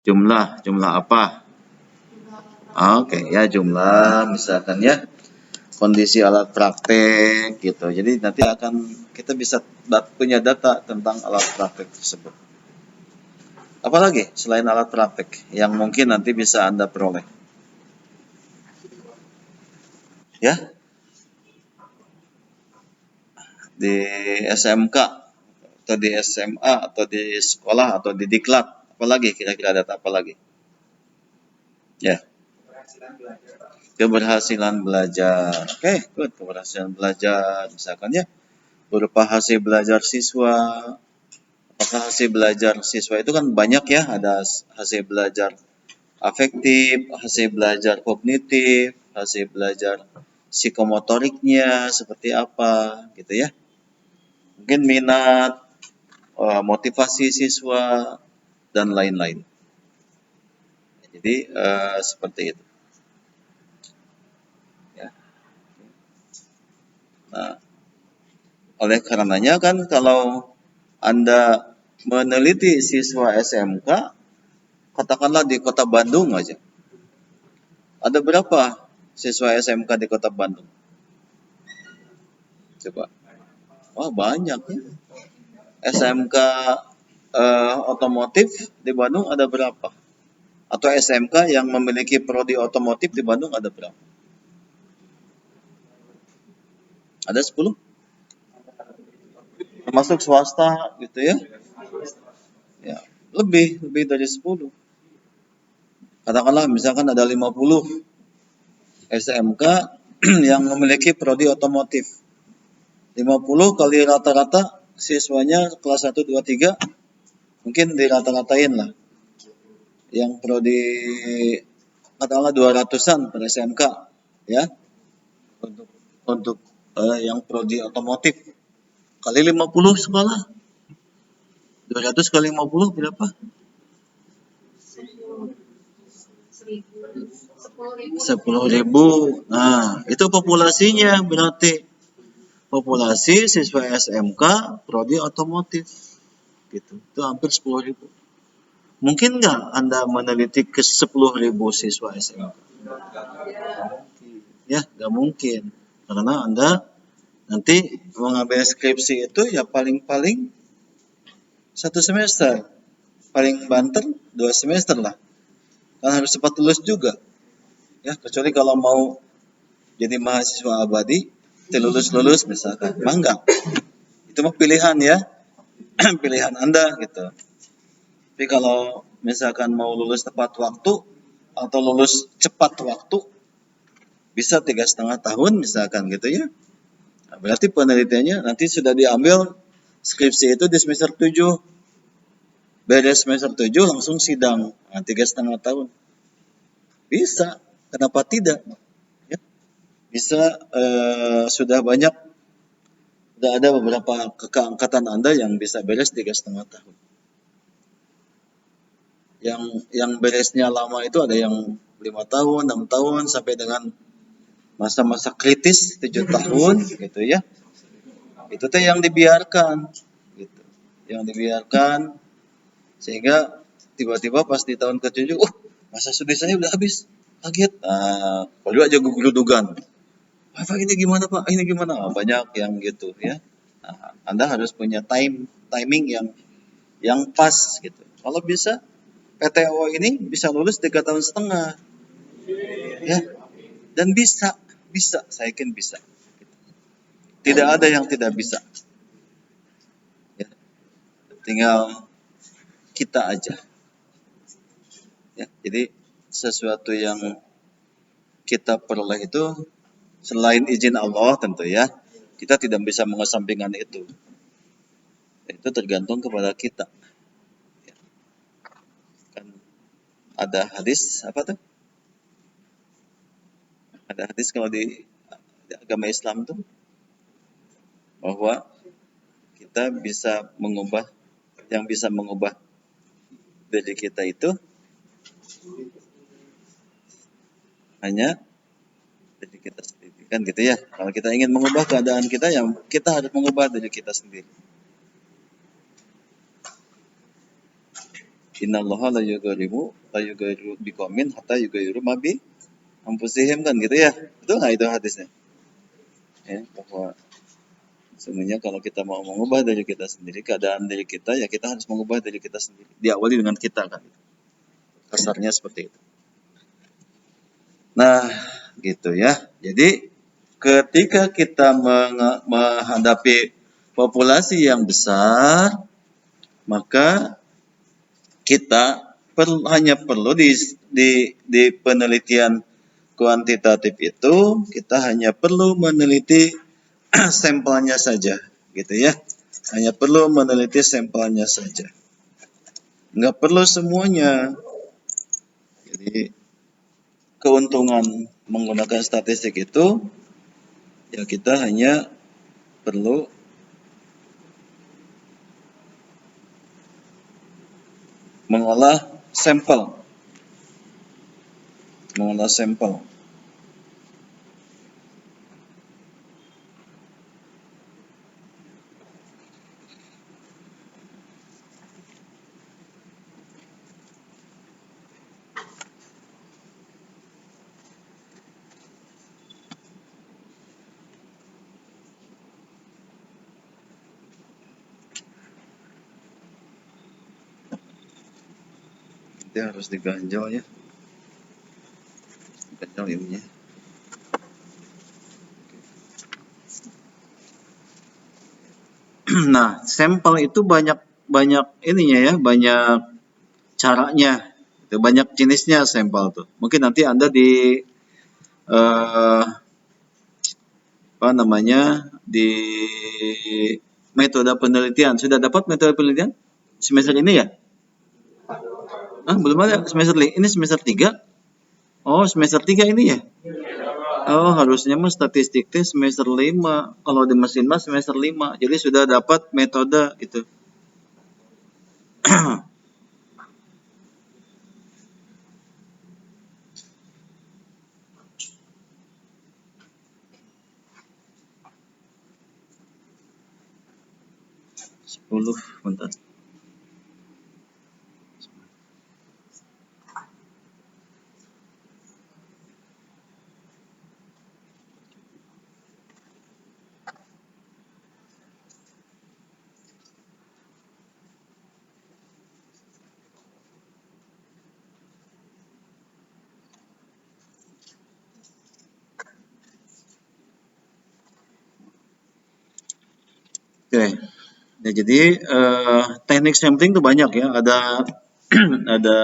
Jumlah apa? Oke, ya jumlah misalkan ya kondisi alat praktek gitu. Jadi nanti kita bisa punya data tentang alat praktek tersebut. Apalagi selain alat praktek yang mungkin nanti bisa Anda peroleh? Ya, di SMK atau di SMA atau di sekolah atau di diklat. Apalagi kira-kira data apa lagi? Ya, keberhasilan belajar. Oke, good. Keberhasilan belajar misalkan ya berupa hasil belajar siswa. Apakah hasil belajar siswa itu kan banyak ya, ada hasil belajar afektif, hasil belajar kognitif, hasil belajar psikomotoriknya seperti apa gitu ya. Mungkin minat, motivasi siswa dan lain-lain. Jadi seperti itu. Ya. Nah, oleh karenanya kan kalau Anda meneliti siswa SMK, katakanlah di kota Bandung aja. Ada berapa siswa SMK di kota Bandung? Coba. Wah, banyak ya. SMK otomotif di Bandung ada berapa? Atau SMK yang memiliki prodi otomotif di Bandung ada berapa? Ada 10? Termasuk swasta gitu ya. Ya, lebih dari 10. Katakanlah misalkan ada 50 SMK yang memiliki prodi otomotif. 50 kali rata-rata siswanya kelas 1, 2, 3 mungkin dirata-ratain lah. Yang prodi katakanlah 200-an per SMK ya. Untuk yang prodi otomotif kali 50 sekolah. 200 kali 50 berapa? 10.000. Nah, itu populasinya berarti. Populasi siswa SMK prodi otomotif. Gitu. Itu hampir 10.000. Mungkin nggak Anda meneliti ke 10.000 siswa SMK? Ya, nggak mungkin. Karena Anda nanti mengambil skripsi itu ya paling-paling 1 semester. Paling banter 2 semester lah. Kan harus cepat lulus juga. Ya, kecuali kalau mau jadi mahasiswa abadi, lulus misalkan. Enggak. Itu mah pilihan ya. Pilihan Anda gitu. Tapi kalau misalkan mau lulus tepat waktu atau lulus cepat waktu, bisa 3,5 tahun misalkan gitu ya. Nah, berarti penelitiannya nanti sudah diambil skripsi itu di semester 7. Beres semester 7 langsung sidang. Nah, 3,5 tahun. Bisa. Kenapa tidak? Ya. Bisa sudah ada beberapa keangkatan Anda yang bisa beres 3,5 tahun. Yang beresnya lama itu ada yang 5 tahun, 6 tahun sampai dengan masa-masa kritis 7 tahun gitu ya. Itu teh yang dibiarkan gitu. Yang dibiarkan sehingga tiba-tiba pas di tahun ke-7, masa studi saya udah habis. Kaget. Nah, baru aja gugurudugan. Pak, ini gimana Pak? Ini gimana? Banyak yang gitu ya. Nah, Anda harus punya timing yang pas gitu. Kalau bisa PTO ini bisa lulus 3,5 tahun ya. Dan bisa, saya yakin bisa. Tidak ada yang tidak bisa. Ya. Tinggal kita aja. Ya, jadi sesuatu yang kita peroleh itu selain izin Allah tentu ya, kita tidak bisa mengesampingkan itu. Itu tergantung kepada kita. Ya. Kan ada hadis apa tuh? Ada hadis kalau di agama Islam tuh bahwa kita bisa mengubah, yang bisa mengubah diri kita itu hanya diri kita sendiri, kan gitu ya. Kalau kita ingin mengubah keadaan kita, ya kita harus mengubah diri kita sendiri. Innallaha la yughayyiru biqaumin hatta yughayyiru ma bi anfusihim kan gitu ya. Betul nggak itu hadisnya? Ya, bahwa sebenarnya kalau kita mau mengubah diri kita sendiri, keadaan diri kita, ya kita harus mengubah diri kita sendiri. Diawali dengan kita kan. Kasarnya seperti itu. Nah, gitu ya. Jadi ketika kita menghadapi populasi yang besar, maka kita hanya perlu di penelitian kuantitatif itu kita hanya perlu meneliti sampelnya saja, gitu ya. Hanya perlu meneliti sampelnya saja. Nggak perlu semuanya. Jadi keuntungan menggunakan statistik itu ya kita hanya perlu mengolah sampel. Mengolah sampel. Dia harus diganjal ya. Diganjal ininya. Nah, sampel itu banyak ininya ya, banyak caranya. Itu banyak jenisnya sampel tuh. Mungkin nanti Anda di apa namanya? Di metode penelitian. Sudah dapat metode penelitian semester ini ya? Ah, belum ada semester ini semester 3. Oh, semester 3 ini ya? Oh, harusnya mah statistik teh semester 5. Kalau di mesin mah semester 5. Jadi sudah dapat metode gitu. Sepuluh, bentar. Oke. Ya, jadi teknik sampling itu banyak ya. Ada ada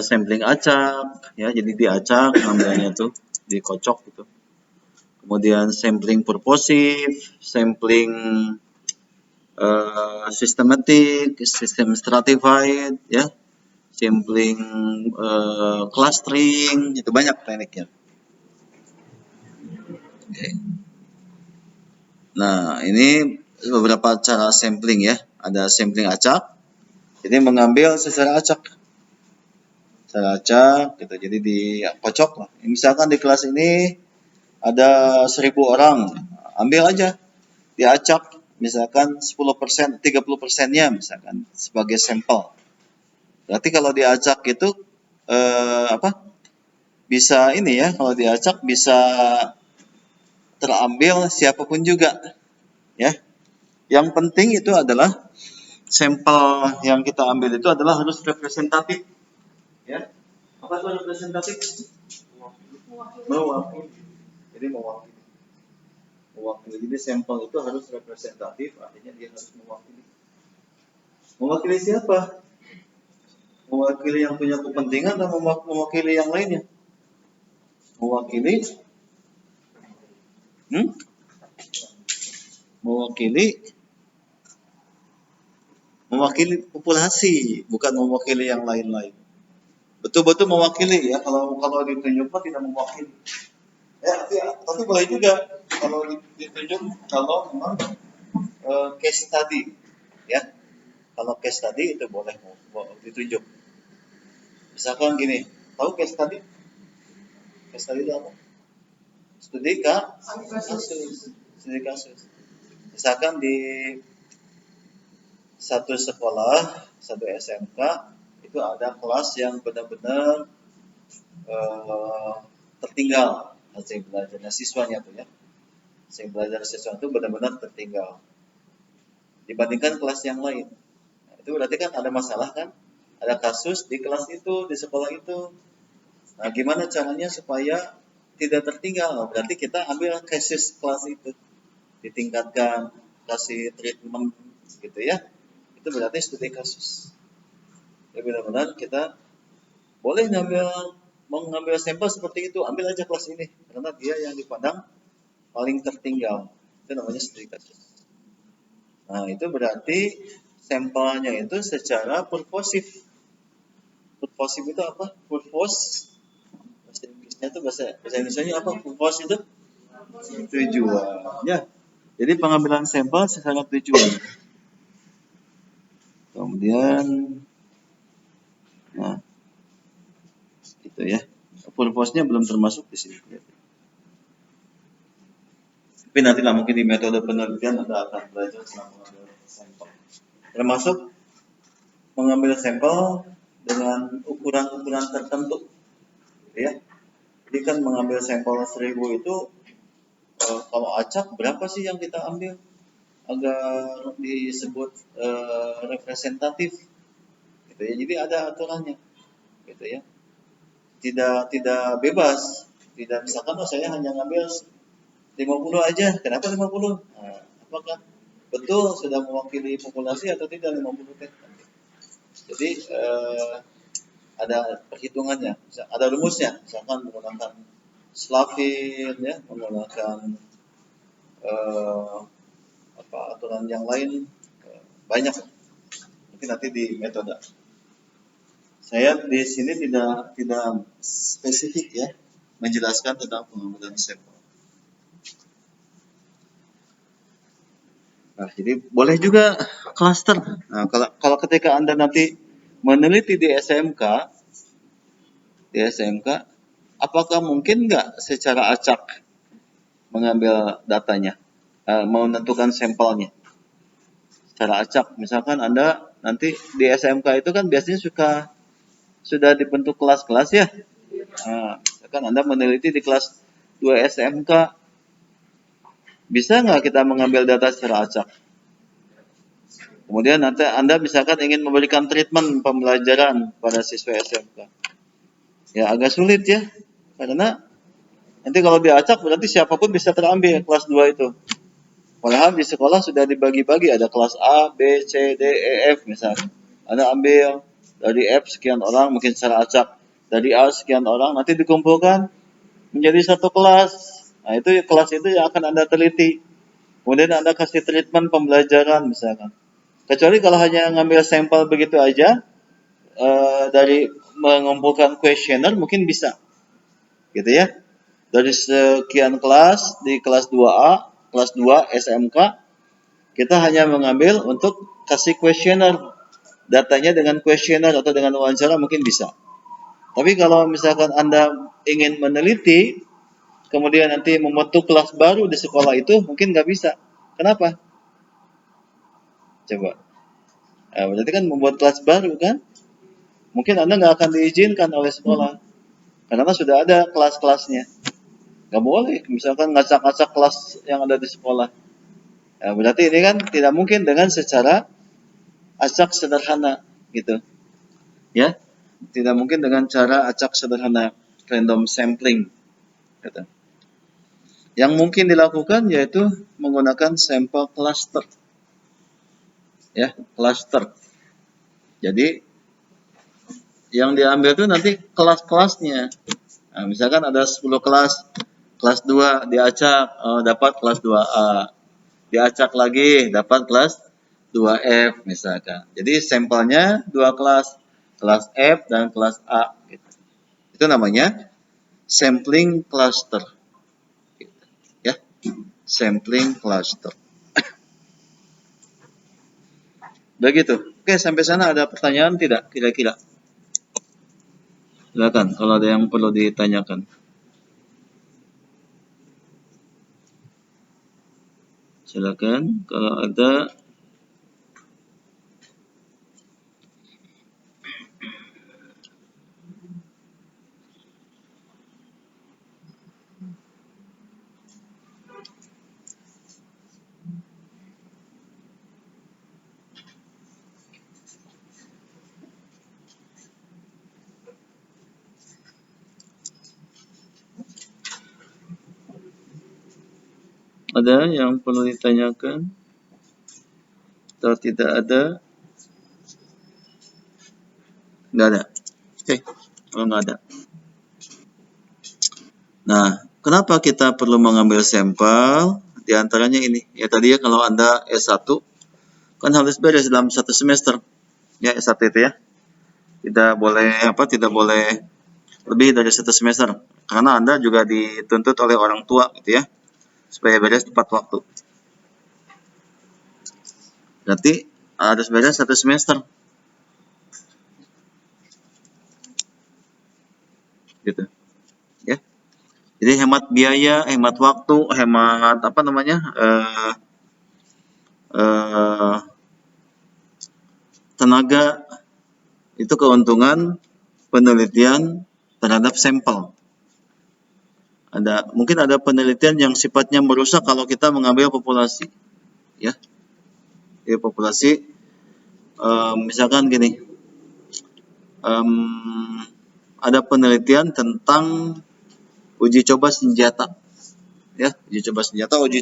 sampling acak ya. Jadi diacak namanya tuh, dikocok gitu. Kemudian sampling purposive, sampling systematic, sistem stratified ya. Sampling clustering, itu banyak tekniknya. Oke. Nah, ini beberapa cara sampling ya. Ada sampling acak. Jadi mengambil secara acak. Secara acak gitu. Jadi dikocok lah. Misalkan di kelas ini ada 1.000 orang. Ambil aja. Diacak misalkan 10%, 30%-nya misalkan sebagai sampel. Berarti kalau diacak itu bisa ini ya, kalau diacak bisa terambil siapapun juga ya. Yang penting itu adalah sampel yang kita ambil itu adalah harus representatif ya. Apa itu representatif? Mewakili. Jadi mewakili. Mewakili. Jadi sampel itu harus representatif, artinya dia harus mewakili. Mewakili siapa? Mewakili yang punya kepentingan atau mewakili yang lainnya? Mewakili mewakili populasi, bukan mewakili yang lain-lain. Betul-betul mewakili ya. Kalau ditunjuk mah tidak mewakili. Ya, tapi boleh juga kalau ditunjuk kalau memang case study ya. Kalau case study itu boleh ditunjuk. Misalkan gini, tahu case study? Case study itu apa? Studi kasus. Studi kasus. Misalkan di satu sekolah, satu SMK itu ada kelas yang benar-benar tertinggal hasil belajarnya siswanya tuh ya. Hasil belajar siswa itu benar-benar tertinggal dibandingkan kelas yang lain. Nah, itu berarti kan ada masalah kan? Ada kasus di kelas itu, di sekolah itu. Nah, gimana caranya supaya tidak tertinggal? Nah, berarti kita ambil cases kelas itu, ditingkatkan, kasih treatment gitu ya. Itu berarti studi kasus. Ya benar-benar kita boleh mengambil sampel seperti itu, ambil aja kelas ini karena dia yang dipandang paling tertinggal. Itu namanya studi kasus. Nah, itu berarti sampelnya itu secara purposif. Purposif itu apa? Purpose bahasa Inggrisnya itu bahasa Indonesianya apa? Purpose itu tujuan. Ya. Jadi pengambilan sampel secara tujuan. Kemudian nah itu ya. Purpose-nya belum termasuk di sini. Tapi nantilah mungkin di metode penelitian Anda akan belajar tentang mengambil sampel. Termasuk mengambil sampel dengan ukuran-ukuran tertentu. Ya. Jadi kan mengambil sampel 1000 itu kalau acak berapa sih yang kita ambil agar disebut representatif gitu ya. Jadi ada aturannya gitu ya. Tidak bebas. Tidak misalkan saya hanya ngambil 50 aja. Kenapa 50? Nah, apakah betul sudah mewakili populasi atau tidak 50 teh? Jadi ada perhitungannya, ada rumusnya. Misalkan menggunakan Slavin ya, menggunakan aturan yang lain banyak. Mungkin nanti di metode. Saya di sini tidak spesifik ya menjelaskan tentang pengambilan sampel. Nah, jadi boleh juga klaster. Nah, kalau ketika Anda nanti meneliti di SMK, apakah mungkin nggak secara acak mengambil datanya, menentukan sampelnya secara acak? Misalkan Anda nanti di SMK itu kan biasanya sudah dibentuk kelas-kelas ya. Nah, kan Anda meneliti di kelas 2 SMK, bisa nggak kita mengambil data secara acak? Kemudian nanti Anda misalkan ingin memberikan treatment pembelajaran pada siswa SMK. Ya agak sulit ya, karena nanti kalau diacak berarti siapapun bisa terambil kelas 2 itu. Padahal di sekolah sudah dibagi-bagi, ada kelas A, B, C, D, E, F misalnya. Anda ambil dari F sekian orang mungkin secara acak, dari A sekian orang, nanti dikumpulkan menjadi satu kelas. Nah itu kelas itu yang akan Anda teliti. Kemudian Anda kasih treatment pembelajaran misalkan. Kecuali kalau hanya ngambil sampel begitu aja, dari mengumpulkan kuesioner mungkin bisa. Gitu ya. Dari sekian kelas di kelas 2A, kelas 2 SMK, kita hanya mengambil untuk kasih kuesioner. Datanya dengan kuesioner atau dengan wawancara mungkin bisa. Tapi kalau misalkan Anda ingin meneliti, kemudian nanti membentuk kelas baru di sekolah itu, mungkin nggak bisa. Kenapa? Coba. Nah, berarti kan membuat kelas baru kan? Mungkin Anda nggak akan diizinkan oleh sekolah. Karena sudah ada kelas-kelasnya. Nggak boleh, misalkan ngacak-ngacak kelas yang ada di sekolah. Nah, berarti ini kan tidak mungkin dengan secara acak sederhana gitu. Ya, tidak mungkin dengan cara acak sederhana, random sampling. Gitu. Yang mungkin dilakukan yaitu menggunakan sampel cluster. Ya, cluster. Jadi yang diambil itu nanti kelas-kelasnya. Nah, misalkan ada 10 kelas, kelas 2 diacak, dapat kelas 2A. Diacak lagi, dapat kelas 2F misalkan. Jadi sampelnya 2 kelas, kelas F dan kelas A. Gitu. Itu namanya sampling cluster. Gitu. Ya, sampling cluster. Begitu. Oke, sampai sana ada pertanyaan tidak kira-kira? Silakan kalau ada yang perlu ditanyakan. Silakan kalau ada. Ada yang perlu ditanyakan? Atau tidak ada? Nggak ada. Oke, kalau nggak ada. Nah, kenapa kita perlu mengambil sampel? Di antaranya ini. Ya tadi ya, kalau Anda S1 kan harus beres dalam 1 semester. Ya S1 itu ya. Tidak boleh lebih dari 1 semester. Karena Anda juga dituntut oleh orang tua gitu ya, supaya beres tepat waktu. Berarti harus beres 1 semester. Gitu. Ya. Jadi hemat biaya, hemat waktu, hemat tenaga, itu keuntungan penelitian terhadap sampel. Mungkin ada penelitian yang sifatnya merusak kalau kita mengambil populasi, ya. Jadi populasi, misalkan gini, ada penelitian tentang uji coba senjata, ya, uji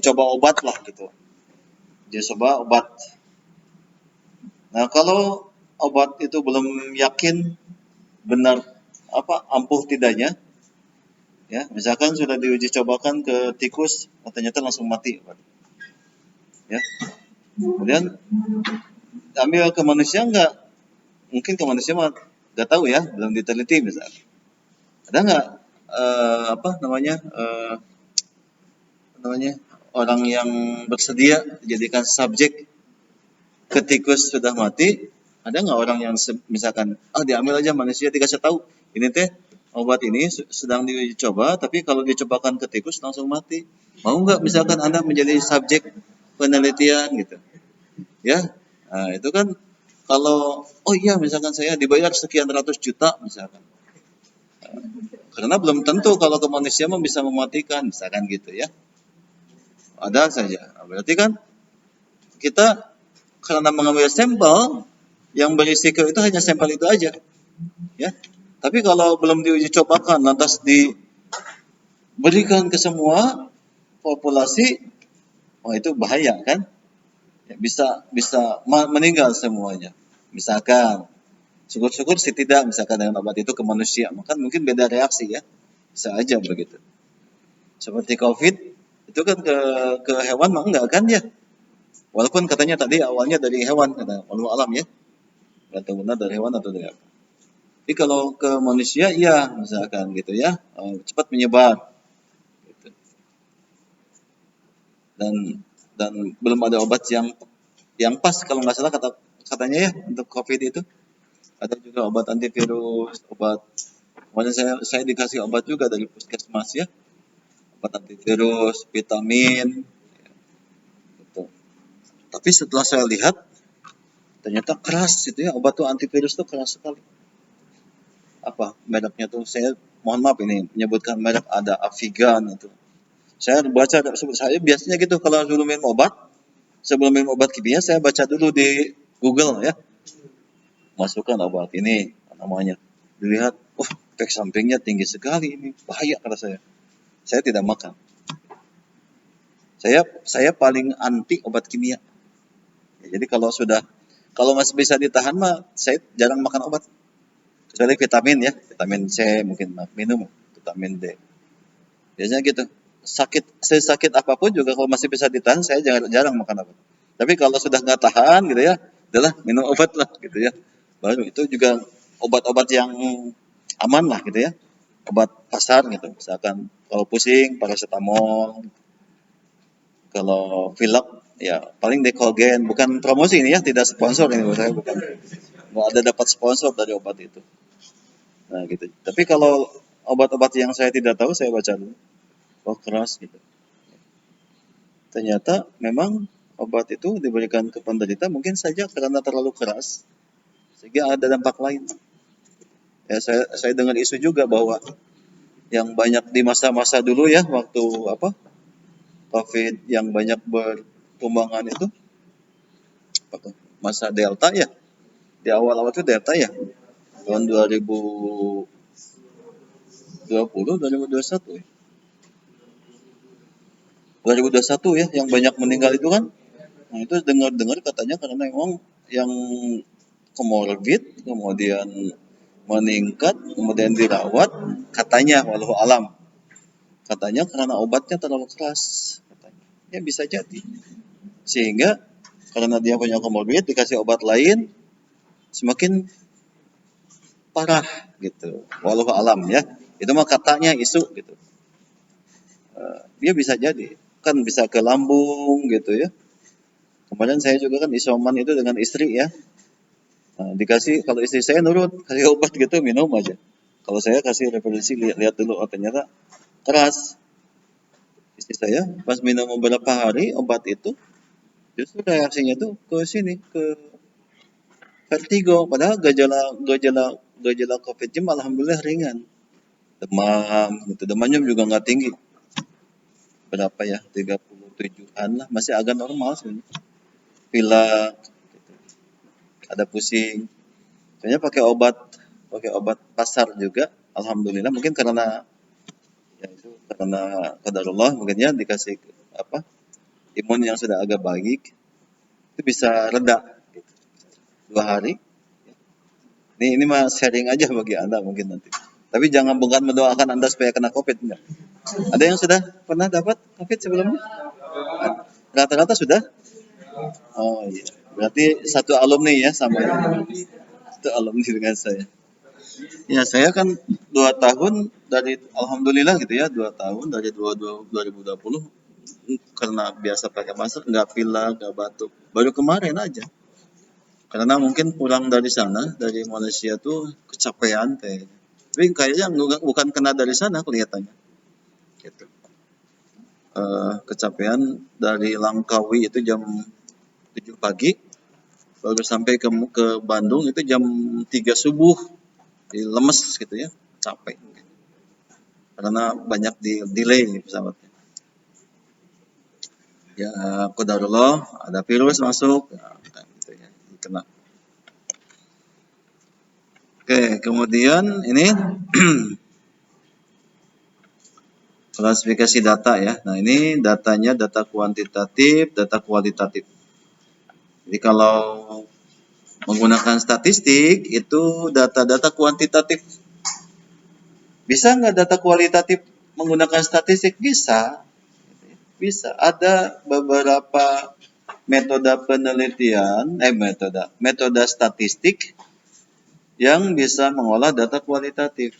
coba obat lah gitu, uji coba obat. Nah, kalau obat itu belum yakin benar ampuh tidaknya, ya, misalkan sudah diuji cobakan ke tikus, ternyata langsung mati, ya. Kemudian ambil ke manusia mungkin ke manusia mah nggak tahu ya, belum diteliti misalnya. Ada nggak orang yang bersedia dijadikan subjek ke tikus sudah mati? Ada nggak orang yang misalkan diambil aja manusia, dikasih tahu ini teh obat ini sedang diuji coba, tapi kalau dicobakan ke tikus langsung mati. Mau nggak misalkan Anda menjadi subjek penelitian gitu, ya? Nah, itu kan kalau iya misalkan saya dibayar sekian ratus juta misalkan, karena belum tentu kalau ke manusia bisa mematikan misalkan gitu ya. Ada saja. Nah, berarti kan kita karena mengambil sampel yang berisiko itu hanya sampel itu aja, ya. Tapi kalau belum diuji cobakan lantas diberikan ke semua populasi, itu bahaya kan? Ya, bisa meninggal semuanya. Misalkan, syukur-syukur sih tidak, misalkan dengan obat itu ke manusia, maka mungkin beda reaksi ya, bisa aja begitu. Seperti COVID itu kan ke hewan mah enggak kan ya? Walaupun katanya tadi awalnya dari hewan, kata wallahu alam ya, nggak tahu benar dari hewan atau dari apa. Tapi kalau ke manusia iya misalkan gitu ya, cepat menyebar gitu. Dan belum ada obat yang pas, kalau nggak salah katanya ya, untuk COVID itu ada juga obat antivirus, kemudian saya dikasih obat juga dari puskesmas ya, obat antivirus, vitamin gitu. Tapi setelah saya lihat ternyata keras itu ya, obat tuh antivirus tuh keras sekali. Mereknya tuh, saya mohon maaf ini menyebutkan merek, ada Avigan itu. Saya baca, saya biasanya gitu kalau sebelum minum obat kimia saya baca dulu di Google ya, masukkan obat ini namanya, dilihat, efek sampingnya tinggi sekali, ini bahaya kata saya. Saya tidak makan. Saya paling anti obat kimia. Ya, jadi kalau masih bisa ditahan mah saya jarang makan obat. Kecuali vitamin ya, vitamin C mungkin minum, vitamin D. Biasanya gitu. Sesakit apapun juga kalau masih bisa ditahan saya jarang makan obat. Tapi kalau sudah nggak tahan gitu ya, udahlah minum obat lah gitu ya. Baru itu juga obat-obat yang aman lah gitu ya. Obat pasar gitu. Misalkan kalau pusing paracetamol, kalau pilek ya paling Decogen. Bukan promosi ini ya, tidak sponsor ini, saya bukan. Nggak ada dapat sponsor dari obat itu. Nah gitu. Tapi kalau obat-obat yang saya tidak tahu saya baca dulu. Keras gitu. Ternyata memang obat itu diberikan ke penderita mungkin saja karena terlalu keras sehingga ada dampak lain. Ya, saya dengar isu juga bahwa yang banyak di masa-masa dulu ya, waktu COVID yang banyak bertumbangan itu masa Delta ya. Di awal-awal itu Delta ya. Tahun 2020, 2021 ya. 2021 ya, yang banyak meninggal itu kan. Nah, itu dengar-dengar katanya karena memang yang komorbid, kemudian meningkat, kemudian dirawat, katanya walau alam. Katanya karena obatnya terlalu keras. Katanya. Ya bisa jadi. Sehingga karena dia punya komorbid, dikasih obat lain, semakin parah gitu. Walau alam ya. Itu mah katanya isu gitu. Dia bisa jadi. Kan bisa ke lambung gitu ya. Kemarin saya juga kan isoman itu dengan istri ya. Nah, dikasih, kalau istri saya nurut, kasih obat gitu minum aja. Kalau saya kasih referensi, lihat dulu, oh ternyata keras. Istri saya pas minum beberapa hari obat itu, justru reaksinya tuh ke sini, ke vertigo. Padahal gejala COVID-nya alhamdulillah ringan. Demam, gitu. Demamnya juga nggak tinggi. Berapa ya? 37-an lah, masih agak normal sebenarnya. Pilek, gitu. Ada pusing. Soalnya pakai obat pasar juga. Alhamdulillah mungkin karena ya itu karena qadarullah mungkin ya dikasih apa? Imun yang sudah agak baik itu bisa reda gitu. 2 hari. Ini mah sharing aja bagi Anda mungkin nanti. Tapi jangan bukan mendoakan Anda supaya kena COVID enggak. Ada yang sudah pernah dapat COVID sebelumnya? Rata-rata sudah? Oh iya. Berarti satu alumni ya sama ya. Satu alumni dengan saya. Ya saya kan 2 tahun dari alhamdulillah gitu ya 2 tahun dari 2020 karena biasa pakai masker nggak pilek nggak batuk baru kemarin aja karena mungkin pulang dari sana dari Malaysia tuh kecapean kayaknya tapi kayaknya bukan kena dari sana kelihatannya gitu. Kecapean dari Langkawi itu jam 7 pagi baru sampai ke Bandung itu jam 3 subuh. Jadi lemes gitu ya capek mungkin. Karena banyak delay pesawatnya. Ya qadarullah ada virus masuk ya, gitu ya, kena. Oke, kemudian ini klasifikasi data ya. Nah, ini datanya data kuantitatif, data kualitatif. Jadi kalau menggunakan statistik itu data-data kuantitatif. Bisa nggak data kualitatif menggunakan statistik? Bisa. Bisa. Ada beberapa metode penelitian, metode statistik yang bisa mengolah data kualitatif.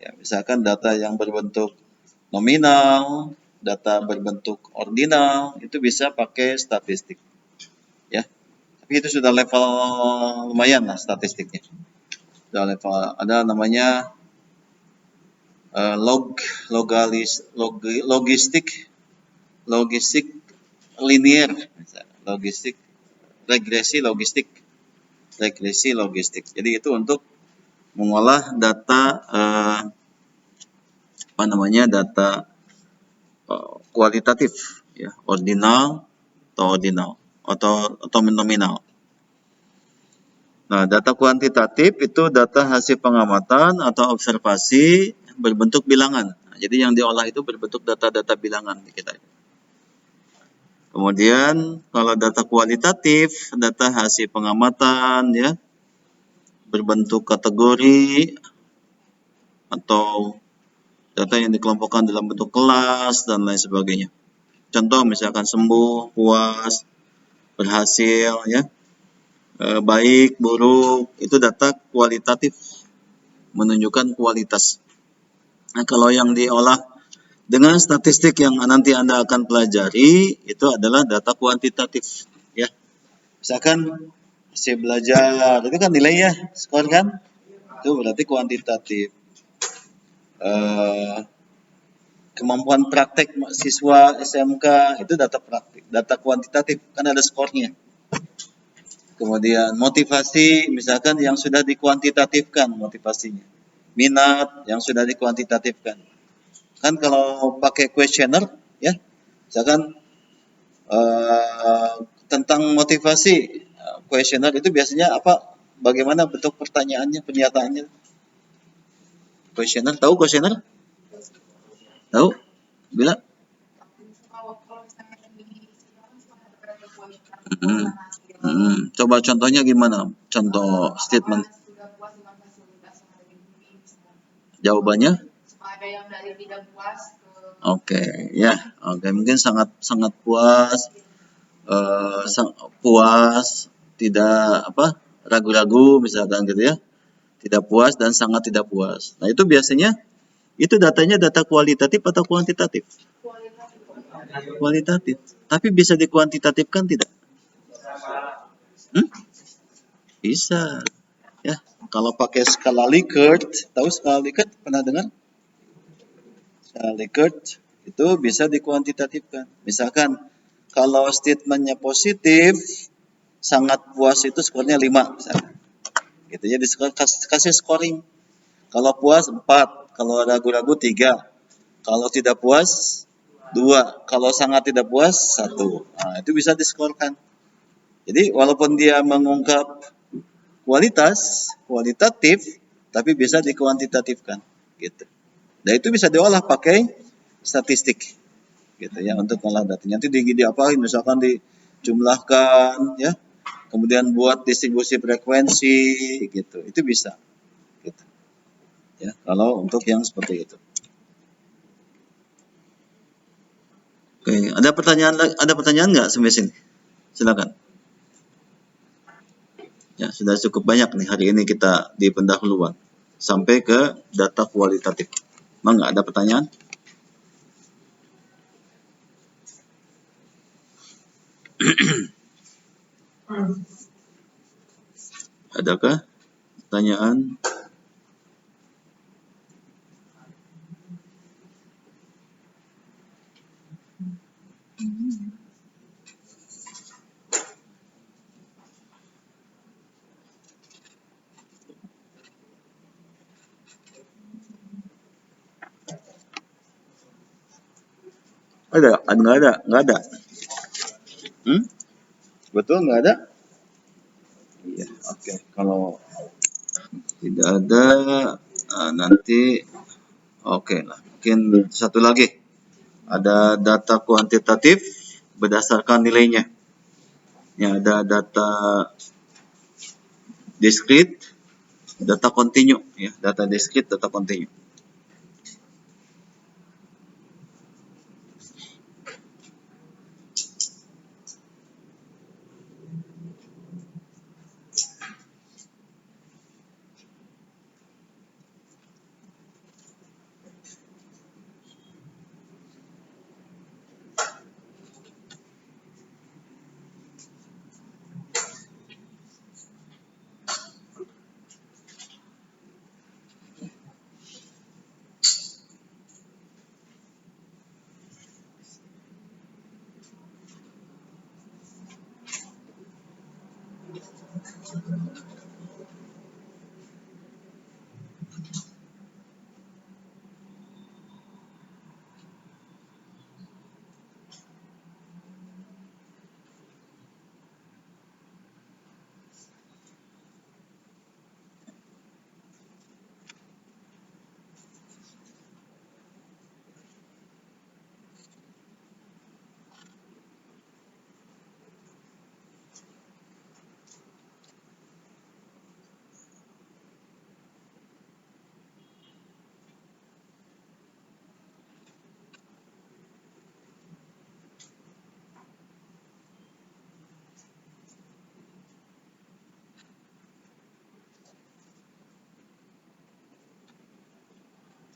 Ya, misalkan data yang berbentuk nominal, data berbentuk ordinal, itu bisa pakai statistik. Ya, tapi itu sudah level lumayan lah statistiknya. Sudah level ada namanya logistik linear, logistik regresi logistik. Jadi itu untuk mengolah data data kualitatif ya, ordinal atau nominal. Nah, data kuantitatif itu data hasil pengamatan atau observasi berbentuk bilangan. Nah, jadi yang diolah itu berbentuk data-data bilangan di kita. Kemudian kalau data kualitatif, data hasil pengamatan ya berbentuk kategori atau data yang dikelompokkan dalam bentuk kelas dan lain sebagainya. Contoh misalkan sembuh, puas, berhasil ya, baik, buruk, itu data kualitatif menunjukkan kualitas. Nah, kalau yang diolah dengan statistik yang nanti Anda akan pelajari itu adalah data kuantitatif ya. Misalkan hasil belajar itu kan nilai ya, skor kan? Itu berarti kuantitatif. Kemampuan praktek siswa SMK itu data praktik, data kuantitatif kan ada skornya. Kemudian motivasi misalkan yang sudah dikuantitatifkan motivasinya. Minat yang sudah dikuantitatifkan. Kan kalau pakai kuesioner ya, misalkan tentang motivasi kuesioner itu biasanya apa? Bagaimana bentuk pertanyaannya, pernyataannya? Kuesioner, tahu kuesioner? Tahu? Bila? Hmm. Coba contohnya gimana? Contoh statement. Jawabannya? Oke, ya. Oke, mungkin sangat puas, puas, tidak ragu-ragu misalkan gitu ya. Tidak puas dan sangat tidak puas. Nah, itu biasanya itu datanya data kualitatif atau kuantitatif? Kualitatif. Tapi bisa dikuantitatifkan tidak? Hmm? Bisa. Ya, kalau pakai skala Likert, tahu skala Likert? Pernah dengar? Skala Likert itu bisa dikuantitatifkan. Misalkan kalau statementnya positif, sangat puas itu skornya 5 misalkan. Gitu ya, kasih scoring. Kalau puas 4, kalau ragu-ragu 3, kalau tidak puas 2, kalau sangat tidak puas 1. Nah, itu bisa diskorkan. Jadi walaupun dia mengungkap kualitatif, tapi bisa dikuantitatifkan, gitu. Dan itu bisa diolah pakai statistik, gitu ya, untuk olah data. Nanti diapain? Misalkan dijumlahkan, ya, kemudian buat distribusi frekuensi, gitu. Itu bisa, gitu. Ya, kalau untuk yang seperti itu. Oke, ada pertanyaan nggak sampai sini? Silakan. Ya, sudah cukup banyak nih hari ini kita di pendahuluan sampai ke data kualitatif. Emang nggak ada pertanyaan? Adakah pertanyaan? Ada? Nggak ada? Nggak ada? Betul nggak ada? Iya, oke. Kalau tidak ada, nanti oke lah. Mungkin satu lagi. Ada data kuantitatif berdasarkan nilainya. Ya, ada data discrete, data continue. Ya, data discrete, data continue.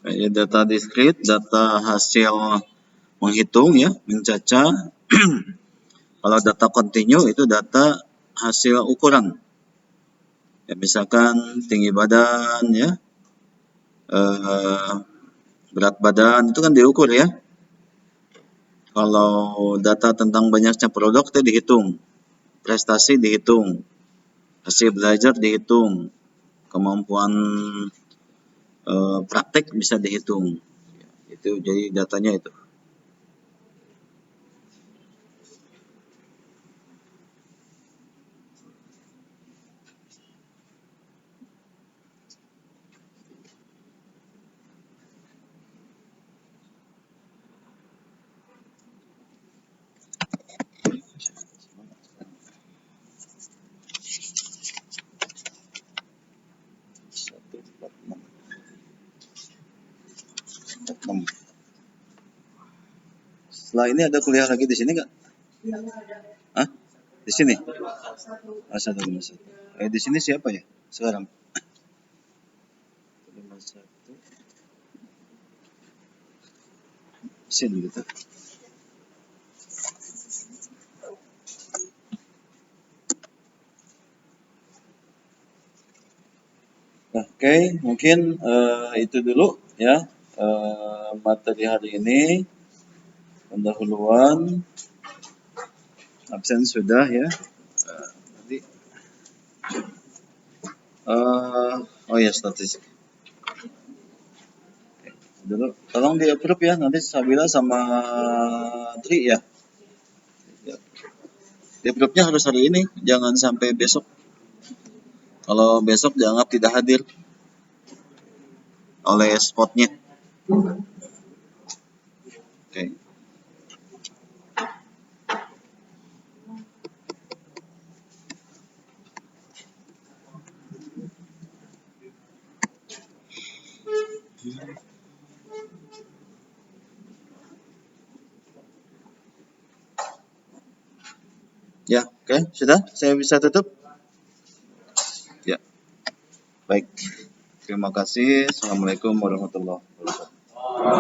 Ya, data discrete, data hasil menghitung ya, mencaca. Kalau data continue itu data hasil ukuran. Ya, misalkan tinggi badan ya, berat badan itu kan diukur ya. Kalau data tentang banyaknya produk itu dihitung, prestasi dihitung, hasil belajar dihitung, kemampuan praktek bisa dihitung. Itu jadi datanya itu. setelah ini ada kuliah lagi di sini nggak? Hah? Di sini? A151. Di sini siapa ya sekarang? 51. Sini gitu. Oke, mungkin itu dulu ya materi hari ini. Pendahuluan absen sudah ya. Nanti oh ya statistik. Dulu tolong di approve ya, nanti Sabila sama Tri ya. Di approve-nya harus hari ini, jangan sampai besok. Kalau besok dianggap tidak hadir oleh spotnya. Oke. Ya, oke, sudah. Saya bisa tutup. Ya, baik. Terima kasih. Assalamualaikum warahmatullahi wabarakatuh.